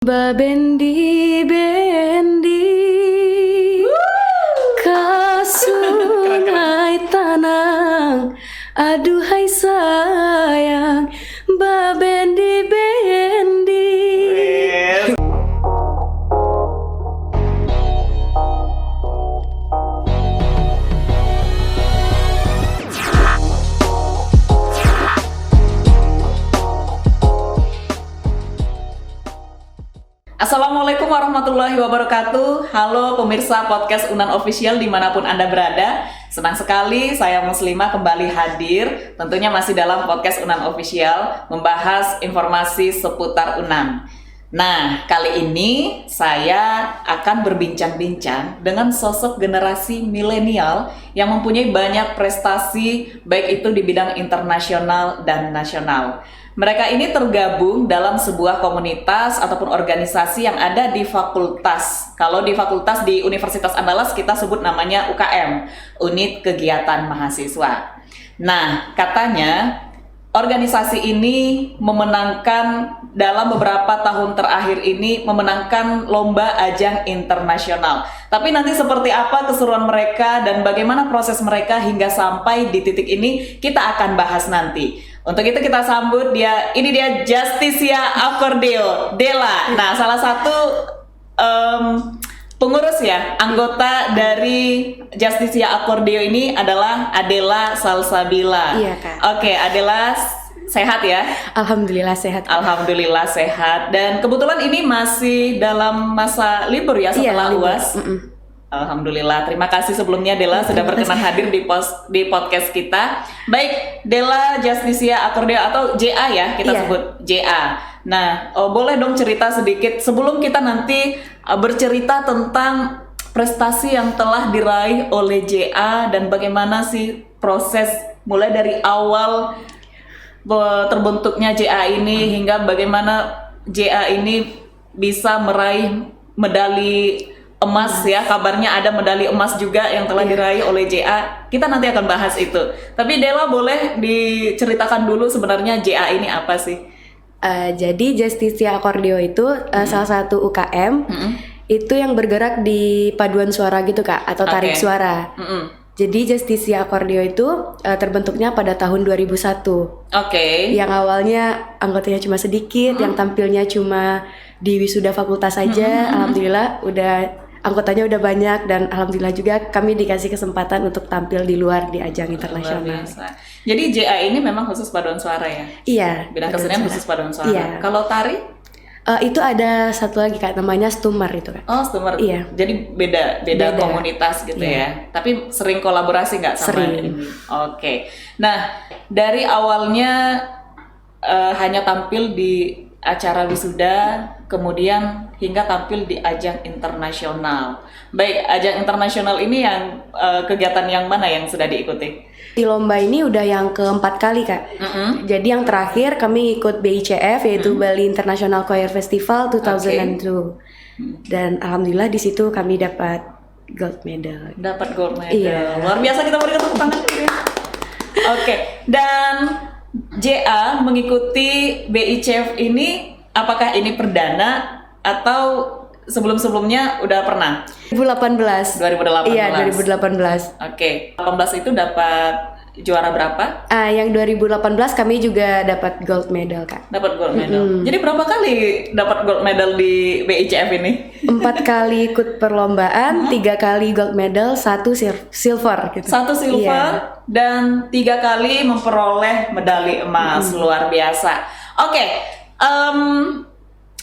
Bendi bendi ke sungai Tanang, aduhai sayang, bendi bendi. Assalamualaikum warahmatullahi wabarakatuh. Halo pemirsa podcast Unan Official dimanapun Anda berada. Senang sekali saya Muslimah kembali hadir. Tentunya masih dalam podcast Unan Official, membahas informasi seputar Unan. Nah, kali ini saya akan berbincang-bincang dengan sosok generasi milenial yang mempunyai banyak prestasi, baik itu di bidang internasional dan nasional. Mereka ini tergabung dalam sebuah komunitas ataupun organisasi yang ada di fakultas. Kalau di fakultas di Universitas Andalas kita sebut namanya UKM, Unit Kegiatan Mahasiswa. Nah, katanya organisasi ini memenangkan dalam beberapa tahun terakhir ini memenangkan lomba ajang internasional. Tapi nanti seperti apa keseruan mereka dan bagaimana proses mereka hingga sampai di titik ini kita akan bahas nanti. Untuk itu kita sambut dia, ini dia Justicia Acordeo, Dela. Nah, salah satu pengurus ya, anggota dari Justicia Acordeo ini adalah Adela Salsabila. Iya, Kak. Oke, Adela sehat ya? Alhamdulillah sehat. Alhamdulillah sehat. Dan kebetulan ini masih dalam masa libur ya setelah libur. UAS. Alhamdulillah, terima kasih sebelumnya Dela sudah berkenan hadir di podcast kita. Baik, Dela Justicia Acordeo atau JA ya, kita sebut JA. Nah, boleh dong cerita sedikit sebelum kita nanti bercerita tentang prestasi yang telah diraih oleh JA dan bagaimana sih proses mulai dari awal terbentuknya JA ini hingga bagaimana JA ini bisa meraih medali emas ya, kabarnya ada medali emas juga yang telah diraih oleh JA. Kita nanti akan bahas itu. Tapi Dela boleh diceritakan dulu sebenarnya JA ini apa sih? Jadi Justicia Acordeo itu salah satu UKM itu yang bergerak di paduan suara gitu Kak, atau tarik suara. Jadi Justicia Acordeo itu terbentuknya pada tahun 2001. Yang awalnya anggotanya cuma sedikit, yang tampilnya cuma di wisuda fakultas saja. Alhamdulillah anggotanya udah banyak dan alhamdulillah juga kami dikasih kesempatan untuk tampil di luar di ajang internasional. Jadi JA ini memang khusus paduan suara ya? Iya. Bidang kesenian khusus paduan suara. Iya. Kalau tari? Itu ada satu lagi Kak, namanya Stumar itu Kak. Oh, Stumar. Iya. Jadi beda komunitas gitu ya. Tapi sering kolaborasi nggak sama ini? Oke. Nah, dari awalnya hanya tampil di acara wisuda, kemudian hingga tampil di ajang internasional. Baik, ajang internasional ini yang kegiatan yang mana yang sudah diikuti? Di lomba ini udah yang keempat kali Kak. Jadi yang terakhir kami ikut BICF yaitu Bali International Choir Festival 2002. Dan alhamdulillah di situ kami dapat gold medal. Dapat gold medal. Iya. Luar biasa, kita beri tepuk tangan. Oke. Dan JA mengikuti BICF ini, apakah ini perdana atau sebelum-sebelumnya udah pernah? 2018. 2018. Iya, 2018. Oke. 18 itu dapat juara berapa? Yang 2018 kami juga dapat gold medal Kak. Dapat gold medal. Jadi berapa kali dapat gold medal di BICF ini? 4 kali ikut perlombaan, 3 kali gold medal, 1 silver gitu. 1 silver dan 3 kali memperoleh medali emas. Luar biasa. Oke.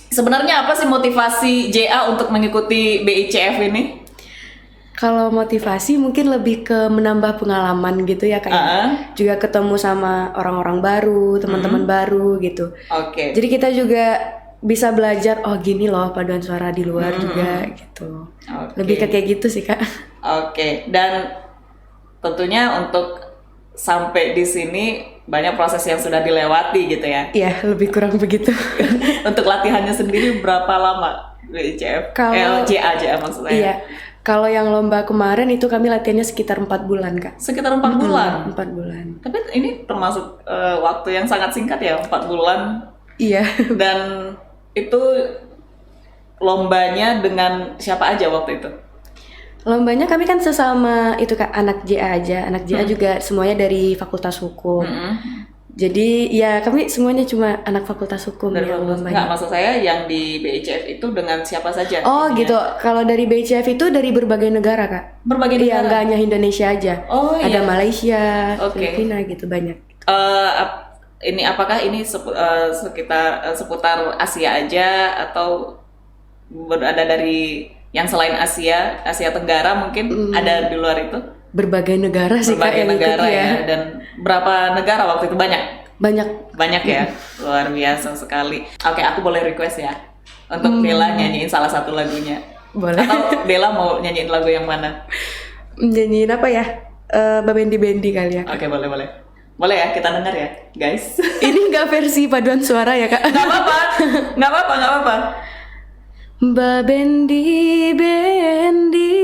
Sebenarnya apa sih motivasi JA untuk mengikuti BICF ini? Kalau motivasi mungkin lebih ke menambah pengalaman gitu ya Kak. Juga ketemu sama orang-orang baru, teman-teman baru gitu. Jadi kita juga bisa belajar, oh gini loh paduan suara di luar juga gitu. Lebih ke kayak gitu sih Kak. Dan tentunya untuk sampai di sini banyak proses yang sudah dilewati gitu ya. Iya, lebih kurang begitu. Untuk latihannya sendiri berapa lama BICF? JA maksudnya. Iya. Kalau yang lomba kemarin itu kami latihannya sekitar 4 bulan Kak. Sekitar 4 bulan? 4 bulan. Tapi ini termasuk waktu yang sangat singkat ya, 4 bulan. Iya. Dan itu lombanya dengan siapa aja waktu itu? Lombanya kami kan sesama itu Kak, anak JA aja. Anak JA juga semuanya dari Fakultas Hukum. Jadi ya kami semuanya cuma anak Fakultas Hukum Dari yang Fakultas, lombanya. nggak, maksud saya yang di BICF itu dengan siapa saja? Oh ininya? gitu. Kalau dari BICF itu dari berbagai negara Kak. Berbagai Iya, negara? nggak hanya Indonesia aja. Oh, Ada iya. Malaysia, Oke. Filipina gitu banyak. Ini apakah ini seputar Asia aja atau ada dari yang selain Asia Tenggara mungkin ada di luar itu? Berbagai negara sih Kak Berbagai yang negara ikut ya. Dan berapa negara waktu itu? Banyak. Banyak ya, luar biasa sekali. Oke, aku boleh request ya untuk Dela nyanyiin salah satu lagunya. Boleh. Atau Dela mau nyanyiin lagu yang mana? Nyanyiin apa ya? Babendi-bendi kali ya. Oke, boleh. Boleh ya, kita dengar ya, guys. Ini nggak versi paduan suara ya Kak? Nggak apa-apa. Babendi-bendi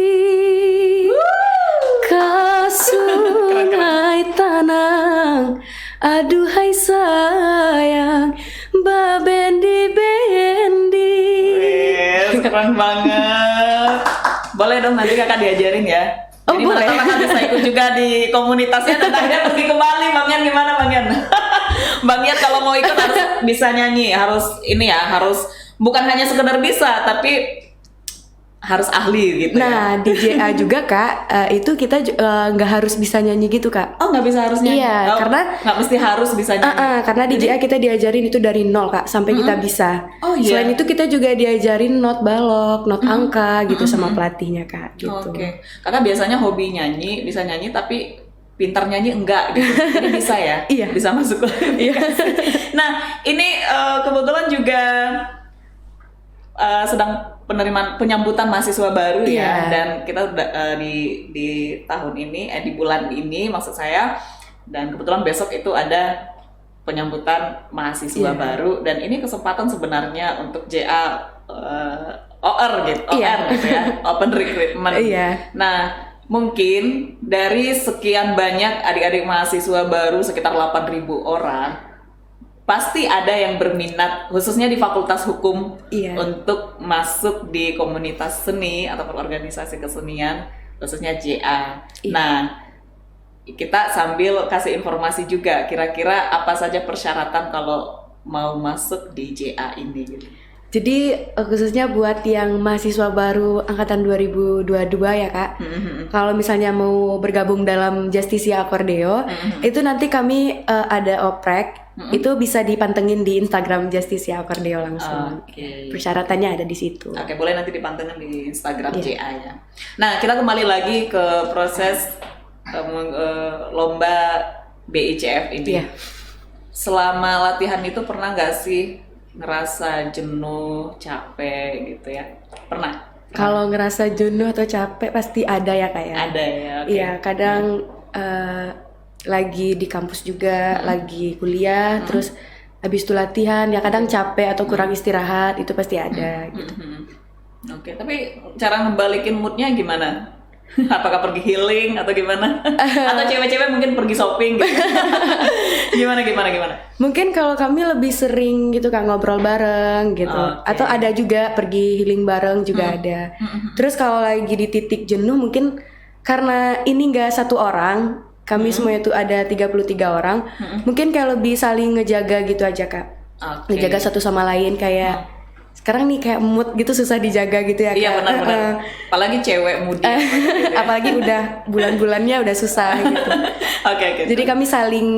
kasungai tanang, aduhai sayang, babendi-bendi. Keren banget. Boleh dong nanti kakak diajarin ya. Oh, Jadi boleh. kakak bisa ikut juga di komunitasnya dan akhirnya pergi ke Bali. Bang Yan gimana Bang Yan? Bang Yan kalau mau ikut harus bisa nyanyi, harus bukan hanya sekedar bisa tapi harus ahli gitu ya. Nah di JA juga Kak, itu kita nggak harus bisa nyanyi gitu Kak. Oh, nggak bisa harus nyanyi? Iya, Oh, karena nggak mesti harus bisa nyanyi. karena di JA kita diajarin itu dari nol Kak sampai kita bisa. Oh, iya. Selain itu kita juga diajarin not balok, not angka gitu sama pelatihnya Kak gitu. Oke. Kakak biasanya hobi nyanyi, bisa nyanyi tapi pintar nyanyi enggak gitu. Ini bisa ya? Iya. Bisa masuk. Iya. Nah, ini kebetulan juga sedang penyambutan mahasiswa baru ya, Iya. dan kita udah di tahun ini di bulan ini maksud saya, dan kebetulan besok itu ada penyambutan mahasiswa Iya. baru, dan ini kesempatan sebenarnya untuk JA OR gitu, Iya. OR gitu ya, Open Recruitment. Iya. Nah, mungkin dari sekian banyak adik-adik mahasiswa baru sekitar 8.000 orang, pasti ada yang berminat khususnya di Fakultas Hukum Iya. untuk masuk di komunitas seni atau organisasi kesenian khususnya JA. Iya. Nah, kita sambil kasih informasi juga kira-kira apa saja persyaratan kalau mau masuk di JA ini gitu. Jadi khususnya buat yang mahasiswa baru angkatan 2022 ya Kak. Kalau misalnya mau bergabung dalam Justisia Akordeo, itu nanti kami ada oprek, itu bisa dipantengin di Instagram Justisia Akordeo langsung. Oke. Persyaratannya ada di situ. Oke, boleh nanti dipantengin di Instagram Iya. JA ya. Nah, kita kembali lagi ke proses lomba BICF ini. Iya. Selama latihan itu pernah nggak sih ngerasa jenuh, capek gitu ya? Pernah? Kalau ngerasa jenuh atau capek pasti ada ya Kak ya. Ada ya. Oke. Iya, kadang lagi di kampus juga, lagi kuliah, terus habis itu latihan, ya kadang capek atau kurang istirahat, itu pasti ada gitu. Oke, tapi cara ngebalikin moodnya gimana? Apakah pergi healing atau gimana? Atau cewek-cewek mungkin pergi shopping gitu? Gimana? Mungkin kalau kami lebih sering gitu Kak ngobrol bareng gitu. Oke. Atau ada juga pergi healing bareng juga ada. Terus kalau lagi di titik jenuh mungkin karena ini nggak satu orang, kami semua itu ada 33 orang, mungkin kayak lebih saling ngejaga gitu aja Kak. Oke. Ngejaga satu sama lain kayak sekarang nih kayak mood gitu susah dijaga gitu ya Kak. Iya, benar. Apalagi cewek muda. Apalagi udah bulan-bulannya udah susah gitu. Oke. Jadi kami saling,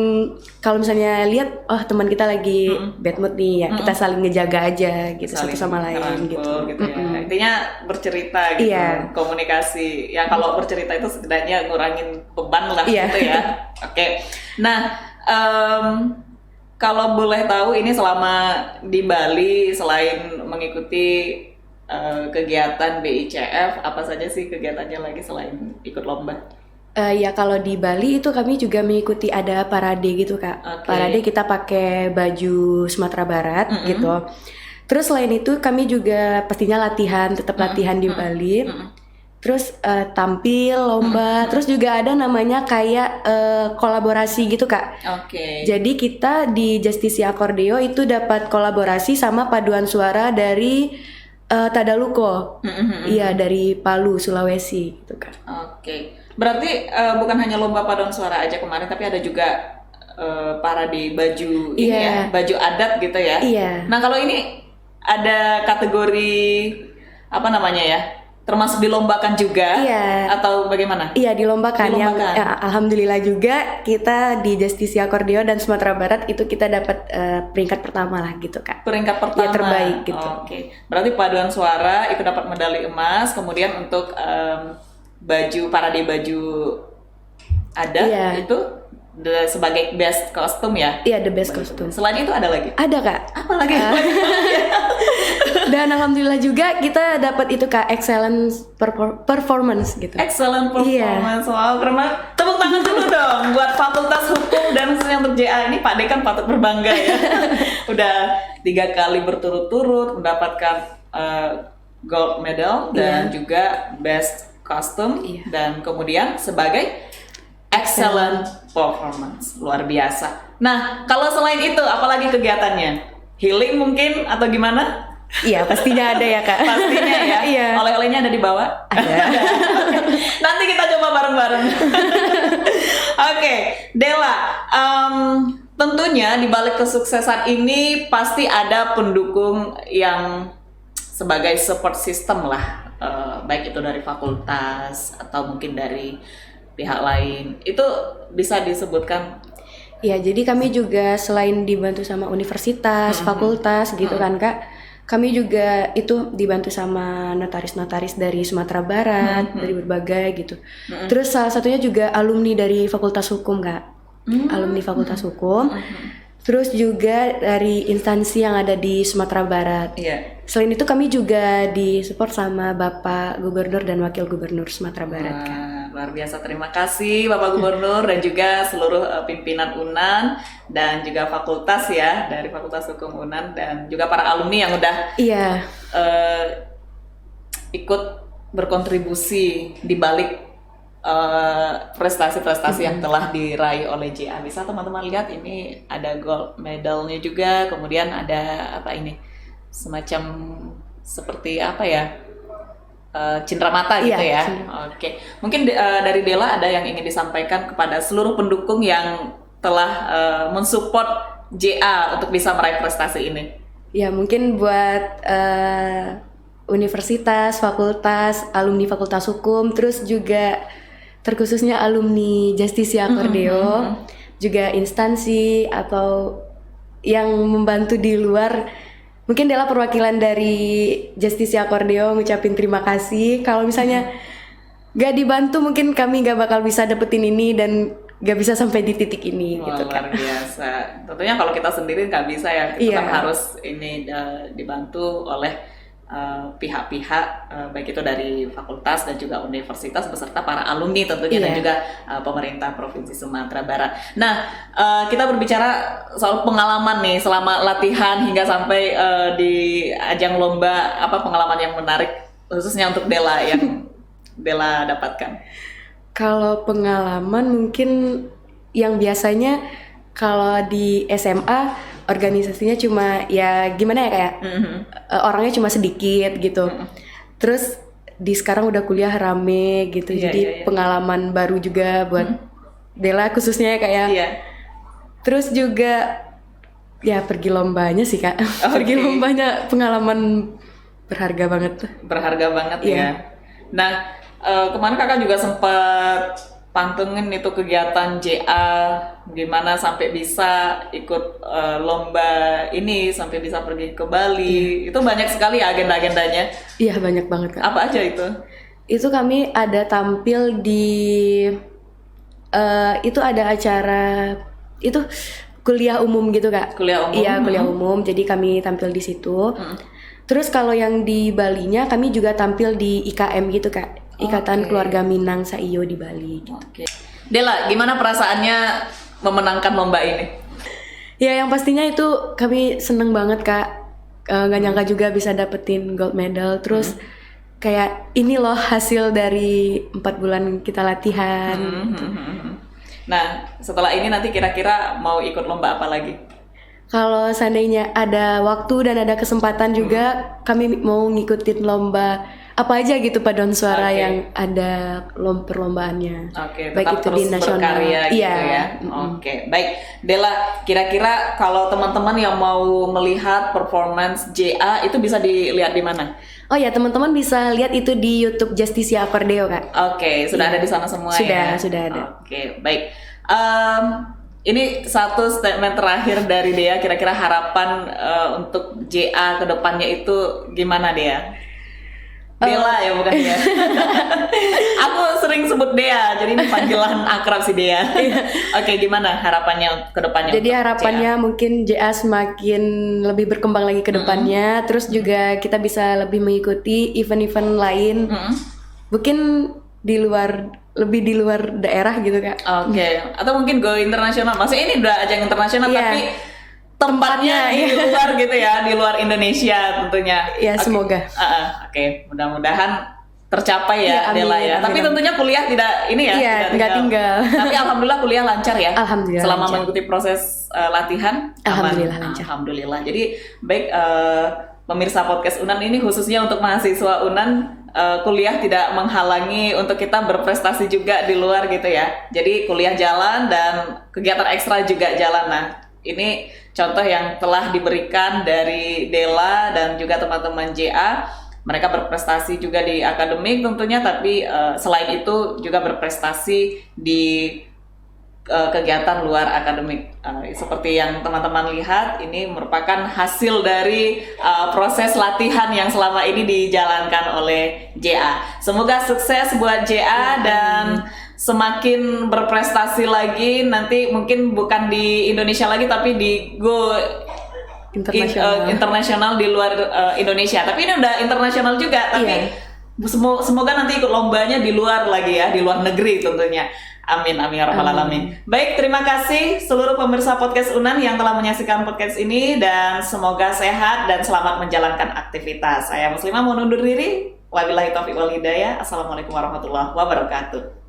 kalau misalnya lihat oh teman kita lagi bad mood nih ya, kita saling ngejaga aja gitu Saling satu sama lain ngerangkul gitu. ya. Intinya bercerita gitu, Iya. komunikasi. Ya kalau bercerita itu setidaknya ngurangin beban lah Iya. gitu ya. Oke. Nah, kalau boleh tahu ini selama di Bali selain mengikuti kegiatan BICF, apa saja sih kegiatannya lagi selain ikut lomba? Ya kalau di Bali itu kami juga mengikuti ada parade gitu Kak. Oke. Parade kita pakai baju Sumatera Barat gitu. Terus selain itu kami juga pastinya latihan, tetap latihan di Bali. Terus tampil lomba, terus juga ada namanya kayak kolaborasi gitu Kak. Oke. Jadi kita di Justisia Akordeo itu dapat kolaborasi sama paduan suara dari Tadaluko. Iya, dari Palu, Sulawesi gitu kan. Oke. Berarti bukan hanya lomba paduan suara aja kemarin, tapi ada juga parade baju ini ya, baju adat gitu ya. Iya. Nah, kalau ini ada kategori apa namanya ya? Termasuk dilombakan juga atau bagaimana? Iya, dilombakan. Yang alhamdulillah juga kita di Justisia Akordio dan Sumatera Barat itu kita dapat peringkat pertama lah gitu Kak. Peringkat pertama. Ya, terbaik gitu. Oke. Berarti paduan suara itu dapat medali emas, kemudian untuk parade baju adat itu sebagai best costume ya? Iya, the best costume. Selain itu ada lagi? Ada Kak. Apa lagi? Dan alhamdulillah juga kita dapat itu Kak, excellent performance gitu. Excellent performance. Wow, keren banget. Tepuk tangan dulu dong buat Fakultas Hukum dan khususnya untuk JA ini. Pak De kan patut berbangga ya. Udah 3 kali berturut-turut mendapatkan gold medal dan juga best costume dan kemudian sebagai excellent performance. Luar biasa. Nah, kalau selain itu apalagi kegiatannya? Healing mungkin atau gimana? Iya, pastinya ada ya Kak. Pastinya ya. Iya. Oleh-olehnya ada di bawah? Ada. Nanti kita coba bareng-bareng. Oke, Della, tentunya di balik kesuksesan ini pasti ada pendukung yang sebagai support system lah, baik itu dari fakultas atau mungkin dari pihak lain. Itu bisa disebutkan? Ya, jadi kami juga selain dibantu sama universitas, fakultas gitu kan Kak, kami juga itu dibantu sama notaris-notaris dari Sumatera Barat, dari berbagai gitu. Terus salah satunya juga alumni dari Fakultas Hukum Kak, alumni Fakultas Hukum. Terus juga dari instansi yang ada di Sumatera Barat. Selain itu kami juga disupport sama Bapak Gubernur dan Wakil Gubernur Sumatera Barat Kak. Luar biasa, terima kasih Bapak Gubernur dan juga seluruh pimpinan UNAN dan juga fakultas ya, dari Fakultas Hukum UNAN dan juga para alumni yang udah ikut berkontribusi di balik prestasi-prestasi yang telah diraih oleh JA. Bisa teman-teman lihat ini ada gold medalnya juga, kemudian ada apa ini, semacam seperti apa ya, cindramata gitu ya. Oke. Mungkin dari Della ada yang ingin disampaikan kepada seluruh pendukung yang telah mensupport JA untuk bisa meraih prestasi ini. Ya, mungkin buat universitas, fakultas, alumni Fakultas Hukum, terus juga terkhususnya alumni Justisia Akordio, juga instansi atau yang membantu di luar. Mungkin Della perwakilan dari Justisia Akordio ngucapin terima kasih. Kalau misalnya gak dibantu mungkin kami gak bakal bisa dapetin ini dan gak bisa sampai di titik ini. Wah, gitu luar kan. biasa. Tentunya kalau kita sendiri gak bisa ya, kita harus ini dibantu oleh pihak-pihak baik itu dari fakultas dan juga universitas beserta para alumni tentunya dan juga pemerintah Provinsi Sumatera Barat. Nah, kita berbicara soal pengalaman nih selama latihan hingga sampai di ajang lomba, apa pengalaman yang menarik khususnya untuk Della yang Della dapatkan? Kalau pengalaman mungkin yang biasanya kalau di SMA organisasinya cuma ya gimana ya kayak orangnya cuma sedikit gitu. Terus di sekarang udah kuliah rame gitu. Jadi pengalaman baru juga buat Della khususnya kayak. Terus juga ya pergi lombanya sih Kak. Pergi lombanya pengalaman berharga banget. Berharga banget ya. Nah, kemarin Kakak juga sempat pantengin itu kegiatan JA, gimana sampai bisa ikut lomba ini, sampai bisa pergi ke Bali. Itu banyak sekali agenda-agendanya. Iya, banyak banget Kak. Apa aja itu? Itu kami ada tampil di itu ada acara itu kuliah umum gitu Kak. Kuliah umum. Iya, kuliah umum. Jadi kami tampil di situ. Terus kalau yang di Balinya kami juga tampil di IKM gitu Kak. Ikatan Keluarga Minang Saiyo di Bali. Della, gimana perasaannya memenangkan lomba ini? Ya, yang pastinya itu kami seneng banget Kak. Gak nyangka juga bisa dapetin gold medal. Terus kayak ini loh hasil dari 4 bulan kita latihan. Nah, setelah ini nanti kira-kira mau ikut lomba apa lagi? Kalau seandainya ada waktu dan ada kesempatan juga, kami mau ngikutin lomba apa aja gitu paduan suara yang ada perlombaannya. Baik itu di nasional, berkarya gitu ya. Baik, Dela, kira-kira kalau teman-teman yang mau melihat performance JA itu bisa dilihat di mana? Oh ya, teman-teman bisa lihat itu di YouTube Justicia Acordeo, Kak. Sudah ada di sana semua ya? Sudah ada. Baik. Ini satu statement terakhir dari Dea, kira-kira harapan untuk JA ke depannya itu gimana, Dea? Dela ya bukan ya. Aku sering sebut Dea, jadi ini panggilan akrab si Dea. Gimana harapannya ke depannya? Jadi harapannya mungkin JA semakin lebih berkembang lagi ke depannya, terus juga kita bisa lebih mengikuti event-event lain. Mungkin lebih di luar daerah gitu, Kak. Atau mungkin go internasional. Maksudnya ini udah ajang internasional tapi tempatnya di luar gitu ya, di luar Indonesia tentunya. Ya, semoga. Mudah-mudahan tercapai ya, Dela ya. Tapi tentunya kuliah tidak nggak tinggal. Tapi alhamdulillah kuliah lancar ya. Alhamdulillah. Selama mengikuti proses latihan, alhamdulillah lancar. Alhamdulillah. Jadi baik pemirsa podcast Unan ini khususnya untuk mahasiswa Unan, kuliah tidak menghalangi untuk kita berprestasi juga di luar gitu ya. Jadi kuliah jalan dan kegiatan ekstra juga jalan. Nah, ini contoh yang telah diberikan dari Dela dan juga teman-teman JA. Mereka berprestasi juga di akademik tentunya, tapi selain itu juga berprestasi di kegiatan luar akademik. Seperti yang teman-teman lihat, ini merupakan hasil dari proses latihan yang selama ini dijalankan oleh JA. Semoga sukses buat JA dan semakin berprestasi lagi, nanti mungkin bukan di Indonesia lagi tapi di go internasional di luar Indonesia. Tapi ini udah internasional juga, tapi semoga nanti ikut lombanya di luar lagi ya, di luar negeri tentunya. Amin ya rabbal alamin. Baik, terima kasih seluruh pemirsa podcast Unan yang telah menyaksikan podcast ini, dan semoga sehat dan selamat menjalankan aktivitas. Saya Muslimah mau undur diri. Wabillahi taufiq wal hidayah. Assalamualaikum warahmatullahi wabarakatuh.